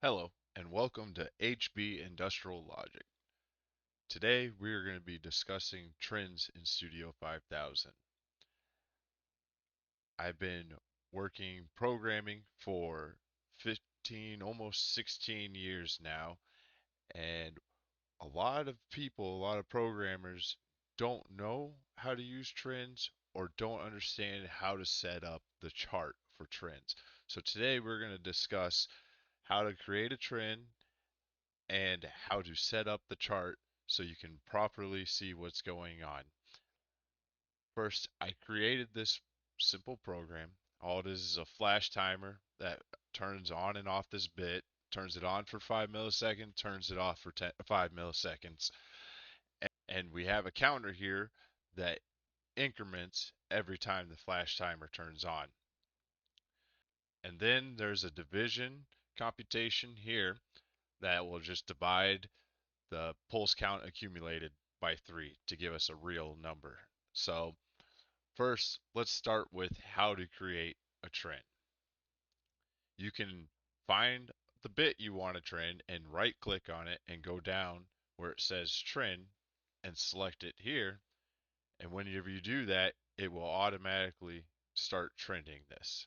Hello, and welcome to HB Industrial Logic. Today, we are going to be discussing trends in Studio 5000. I've been working programming for 15, almost 16 years now, and a lot of people, a lot of programmers don't know how to use trends or don't understand how to set up the chart for trends. So today, we're going to discuss how to create a trend and how to set up the chart so you can properly see what's going on. First, I created this simple program. All it is a flash timer that turns on and off this bit, turns it on for 5 milliseconds, turns it off for 5 milliseconds. And we have a counter here that increments every time the flash timer turns on. And then there's a division computation here that will just divide the pulse count accumulated by 3 to give us a real number. So first, let's start with how to create a trend. You can find the bit you want to trend and right click on it and go down where it says trend and select it here. And whenever you do that, it will automatically start trending this.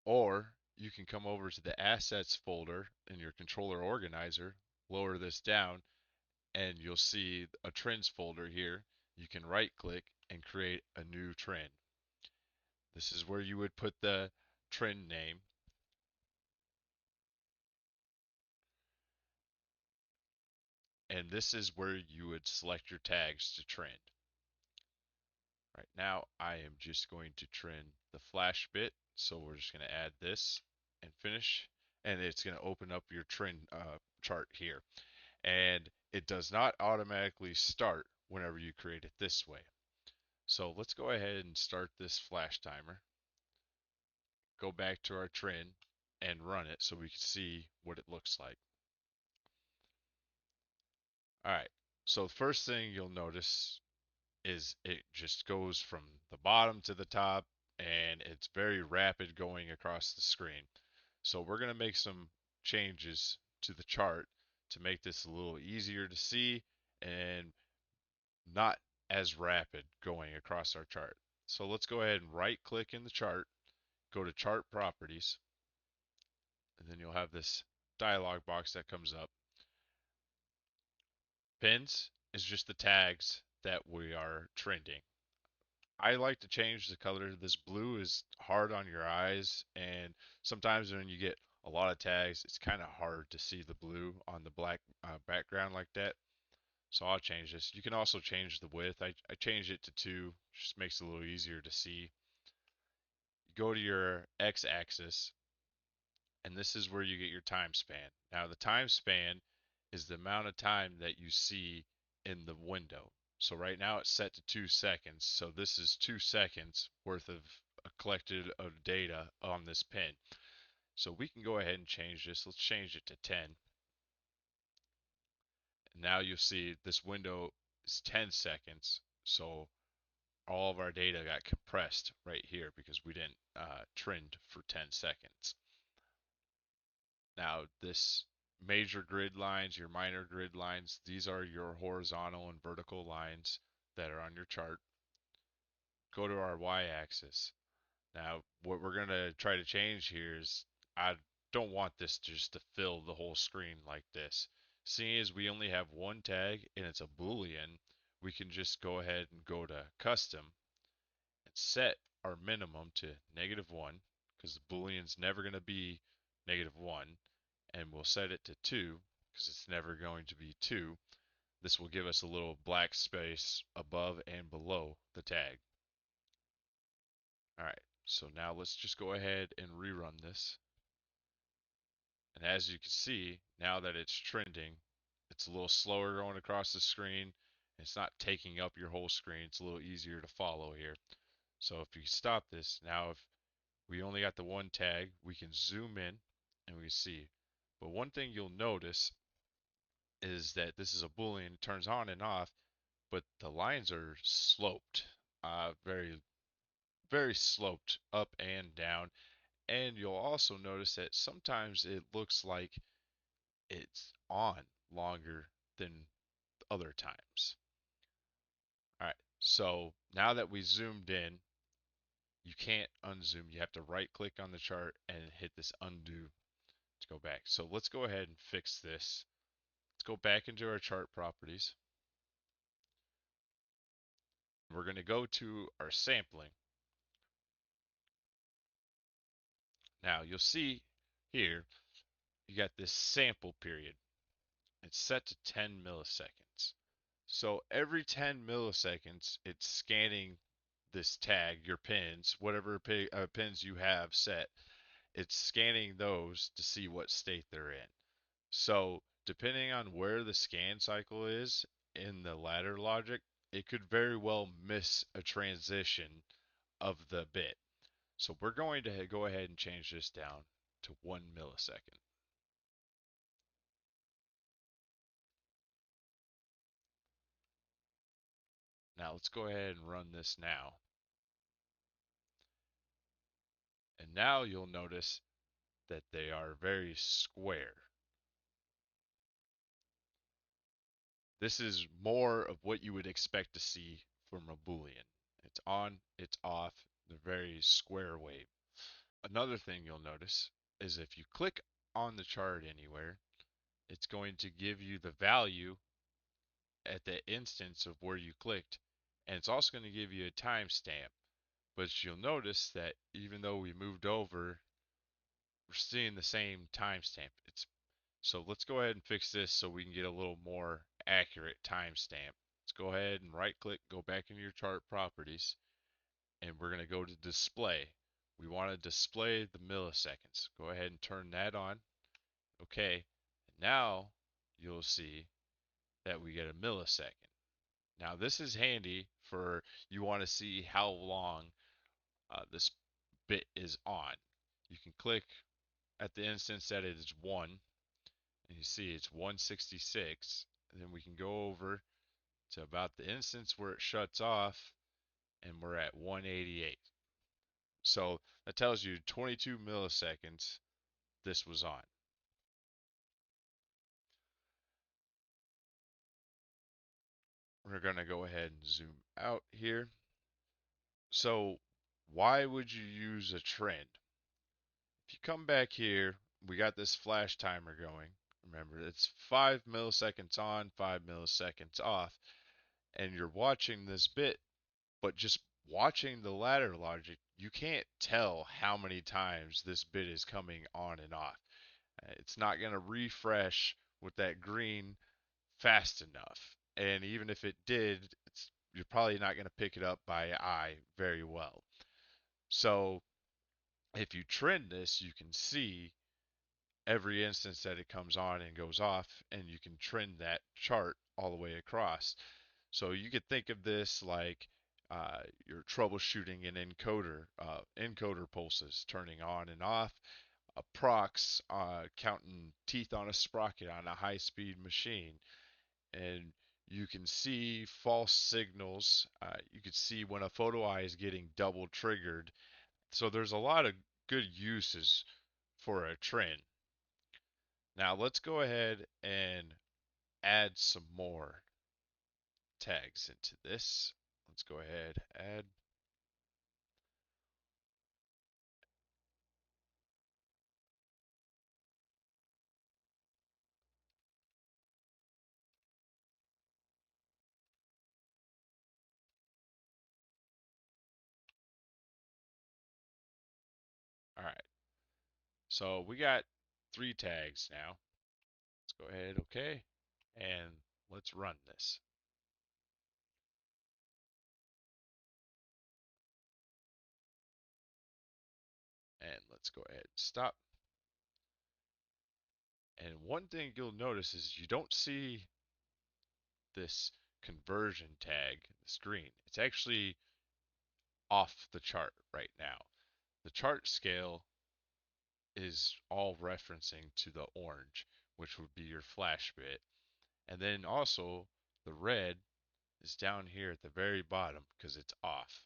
Or you can come over to the assets folder in your controller organizer, lower this down, and you'll see a trends folder here. You can right click and create a new trend. This is where you would put the trend name, and this is where you would select your tags to trend. Right now, I am just going to trend the flash bit, so we're just going to add this and finish, and it's going to open up your trend chart here. And it does not automatically start whenever you create it this way. So let's go ahead and start this flash timer. Go back to our trend and run it so we can see what it looks like. All right. So the first thing you'll notice is it just goes from the bottom to the top and it's very rapid going across the screen. So we're going to make some changes to the chart to make this a little easier to see and not as rapid going across our chart. So let's go ahead and right click in the chart, go to chart properties, and then you'll have this dialog box that comes up. Pins is just the tags that we are trending. I like to change the color. This blue is hard on your eyes, and sometimes when you get a lot of tags, it's kind of hard to see the blue on the black background like that. So I'll change this. You can also change the width. I changed it to 2, just makes it a little easier to see. You go to your x-axis, and this is where you get your time span. Now, the time span is the amount of time that you see in the window. So right now it's set to 2 seconds. So this is 2 seconds worth of collected of data on this pin. So we can go ahead and change this. Let's change it to 10. And now you'll see this window is 10 seconds. So all of our data got compressed right here because we didn't trend for 10 seconds. Now, this major grid lines, your minor grid lines, these are your horizontal and vertical lines that are on your chart. Go to our y-axis. Now, what we're going to try to change here is I don't want this just to fill the whole screen like this. Seeing as we only have one tag and it's a Boolean, we can just go ahead and go to custom and set our minimum to -1 because the Boolean's never going to be -1, and we'll set it to 2 because it's never going to be 2. This will give us a little black space above and below the tag. All right, so now let's just go ahead and rerun this. And as you can see, now that it's trending, it's a little slower going across the screen. It's not taking up your whole screen. It's a little easier to follow here. So if you stop this, now if we only got the one tag, we can zoom in and we see. But one thing you'll notice is that this is a Boolean, it turns on and off, but the lines are sloped very very sloped up and down. And you'll also notice that sometimes it looks like it's on longer than other times. All right, so now that we zoomed in, you can't unzoom. You have to right click on the chart and hit this undo to go back. So let's go ahead and fix this. Let's go back into our chart properties. We're going to go to our sampling. Now you'll see here, you got this sample period. It's set to 10 milliseconds. So every 10 milliseconds, it's scanning this tag, your pins, whatever pins you have set, it's scanning those to see what state they're in. So depending on where the scan cycle is in the ladder logic, it could very well miss a transition of the bit. So we're going to go ahead and change this down to 1 millisecond. Now let's go ahead and run this now. And now you'll notice that they are very square. This is more of what you would expect to see from a Boolean. It's on, it's off, the very square wave. Another thing you'll notice is if you click on the chart anywhere, it's going to give you the value at the instance of where you clicked, and it's also going to give you a timestamp. But you'll notice that even though we moved over, we're seeing the same timestamp. It's So let's go ahead and fix this so we can get a little more accurate timestamp. Let's go ahead and right click, go back into your chart properties, and we're going to go to display. We want to display the milliseconds. Go ahead and turn that on. Okay. Now you'll see that we get a millisecond. Now this is handy for you want to see how long this bit is on. You can click at the instance that it is 1, and you see it's 166, and then we can go over to about the instance where it shuts off, and we're at 188. So that tells you 22 milliseconds this was on. We're going to go ahead and zoom out here. So why would you use a trend? If you come back here, we got this flash timer going. Remember, it's 5 milliseconds on, 5 milliseconds off, and you're watching this bit, but just watching the ladder logic, you can't tell how many times this bit is coming on and off. It's not going to refresh with that green fast enough. And even if it did, you're probably not going to pick it up by eye very well. So if you trend this, you can see every instance that it comes on and goes off, and you can trend that chart all the way across. So you could think of this like you're troubleshooting an encoder pulses turning on and off, a prox counting teeth on a sprocket on a high-speed machine, and you can see false signals. You can see when a photo eye is getting double triggered. So there's a lot of good uses for a trend. Now let's go ahead and add some more tags into this. Let's go ahead, add. All right. So we got 3 tags now. Let's go ahead, okay. And let's run this. And let's go ahead and stop. And one thing you'll notice is you don't see this conversion tag, this green. It's actually off the chart right now. The chart scale is all referencing to the orange, which would be your flash bit. And then also the red is down here at the very bottom because it's off.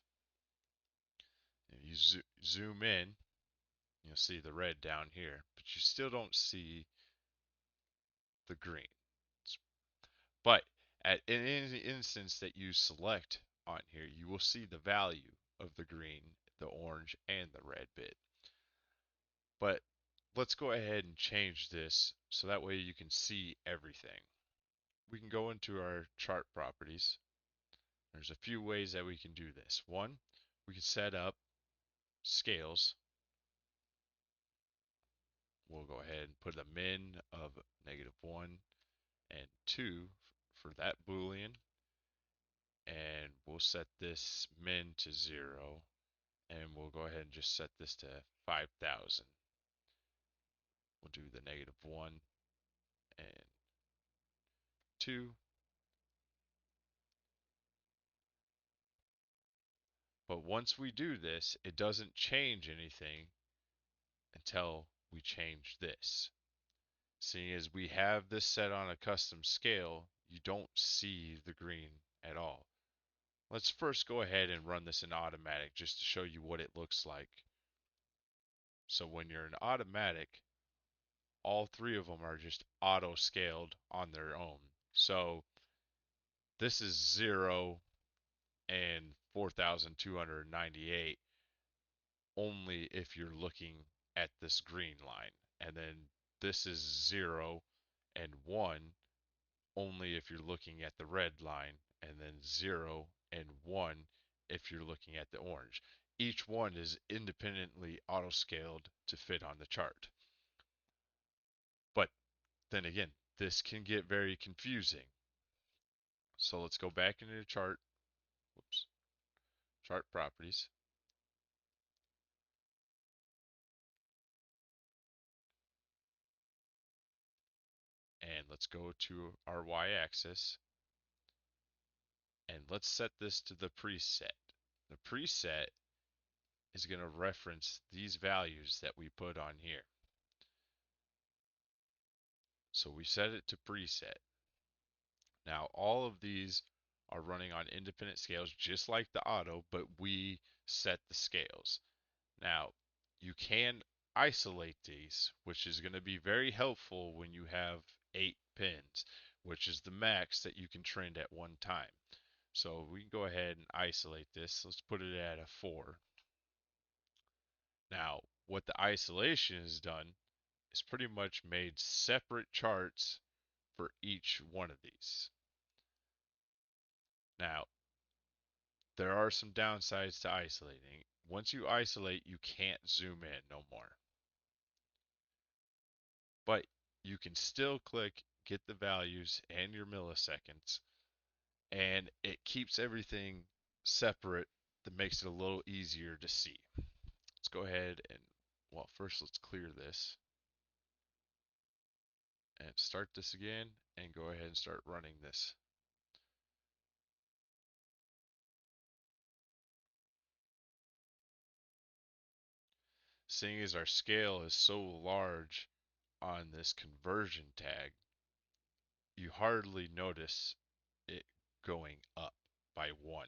you zoom in, you'll see the red down here, but you still don't see the green. But at in any instance that you select on here, you will see the value of the green, the orange, and the red bit. But let's go ahead and change this so that way you can see everything. We can go into our chart properties. There's a few ways that we can do this. One, we can set up scales. We'll go ahead and put a min of -1 and 2 for that boolean, and we'll set this min to 0, and we'll go ahead and just set this to 5,000. We'll do the -1 and 2. But once we do this, it doesn't change anything until we change this. Seeing as we have this set on a custom scale, you don't see the green at all. Let's first go ahead and run this in automatic just to show you what it looks like. So when you're in automatic, all three of them are just auto scaled on their own. So this is 0 and 4,298 only if you're looking at this green line. And then this is 0 and 1 only if you're looking at the red line, and then 0 and 1 if you're looking at the orange. Each one is independently auto scaled to fit on the chart. But then again, this can get very confusing. So let's go back into the chart. Whoops. Chart properties. And let's go to our y-axis. And let's set this to the preset. The preset is going to reference these values that we put on here. So we set it to preset. Now all of these are running on independent scales just like the auto, but we set the scales. Now you can isolate these, which is going to be very helpful when you have 8 pins, which is the max that you can trend at one time. So we can go ahead and isolate this. Let's put it at a 4. Now what the isolation has done is pretty much made separate charts for each one of these. Now there are some downsides to isolating. Once you isolate, you can't zoom in no more. But you can still click get the values and your milliseconds, and it keeps everything separate that makes it a little easier to see. Let's go ahead and, well, first let's clear this and start this again and go ahead and start running this. Seeing as our scale is so large on this conversion tag, you hardly notice it going up by 1.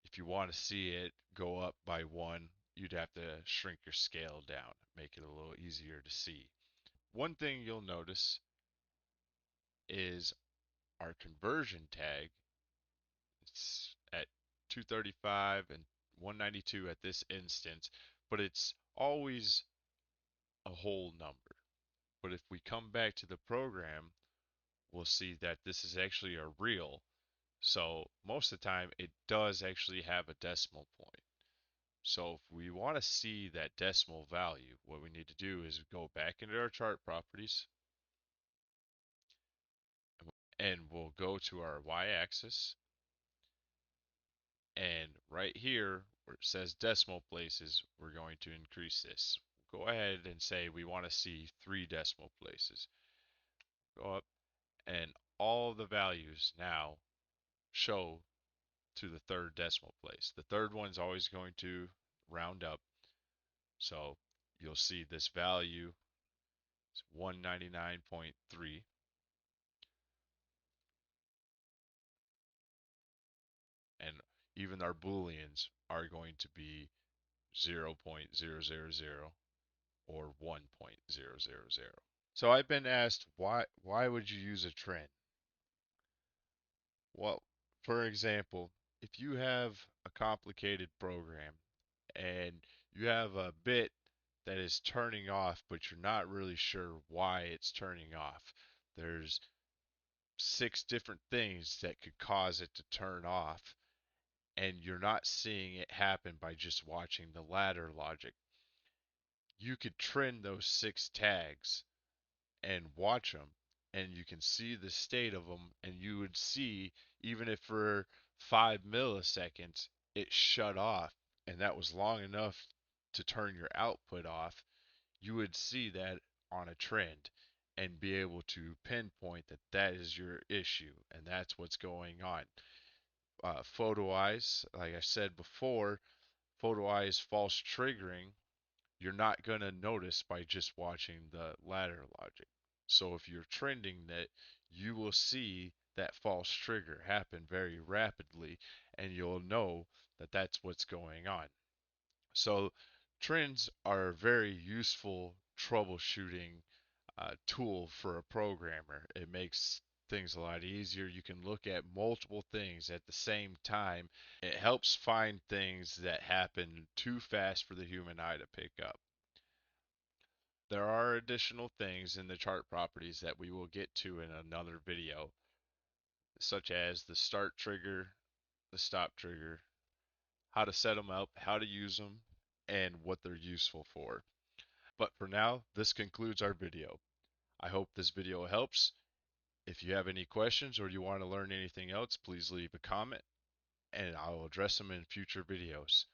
If you want to see it go up by 1, you'd have to shrink your scale down, make it a little easier to see. One thing you'll notice is our conversion tag. It's at 235 and 192 at this instance, but it's always a whole number. But if we come back to the program, we'll see that this is actually a real. So most of the time it does actually have a decimal point. So if we want to see that decimal value, what we need to do is go back into our chart properties and we'll go to our y-axis, and right here where it says decimal places, we're going to increase this. Go ahead and say we want to see 3 decimal places. Go up, and all the values now show to the 3rd decimal place. The 3rd one's always going to round up. So you'll see this value is 199.3. And even our booleans are going to be 0.000 or 1.000. So I've been asked why would you use a trend? Well, for example, if you have a complicated program and you have a bit that is turning off, but you're not really sure why it's turning off. There's six different things that could cause it to turn off, and you're not seeing it happen by just watching the ladder logic. You could trend those six tags and watch them, and you can see the state of them, and you would see, even if for 5 milliseconds it shut off, and that was long enough to turn your output off, you would see that on a trend and be able to pinpoint that that is your issue and that's what's going on. Photo eyes, like I said before, photo eyes false triggering, you're not going to notice by just watching the ladder logic. So if you're trending that, you will see that false trigger happen very rapidly and you'll know that that's what's going on. So trends are a very useful troubleshooting tool for a programmer. It makes things a lot easier. You can look at multiple things at the same time. It helps find things that happen too fast for the human eye to pick up. There are additional things in the chart properties that we will get to in another video, such as the start trigger, the stop trigger, how to set them up, how to use them, and what they're useful for. But for now, this concludes our video. I hope this video helps. If you have any questions or you want to learn anything else, please leave a comment and I will address them in future videos.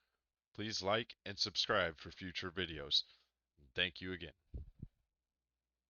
Please like and subscribe for future videos. Thank you again.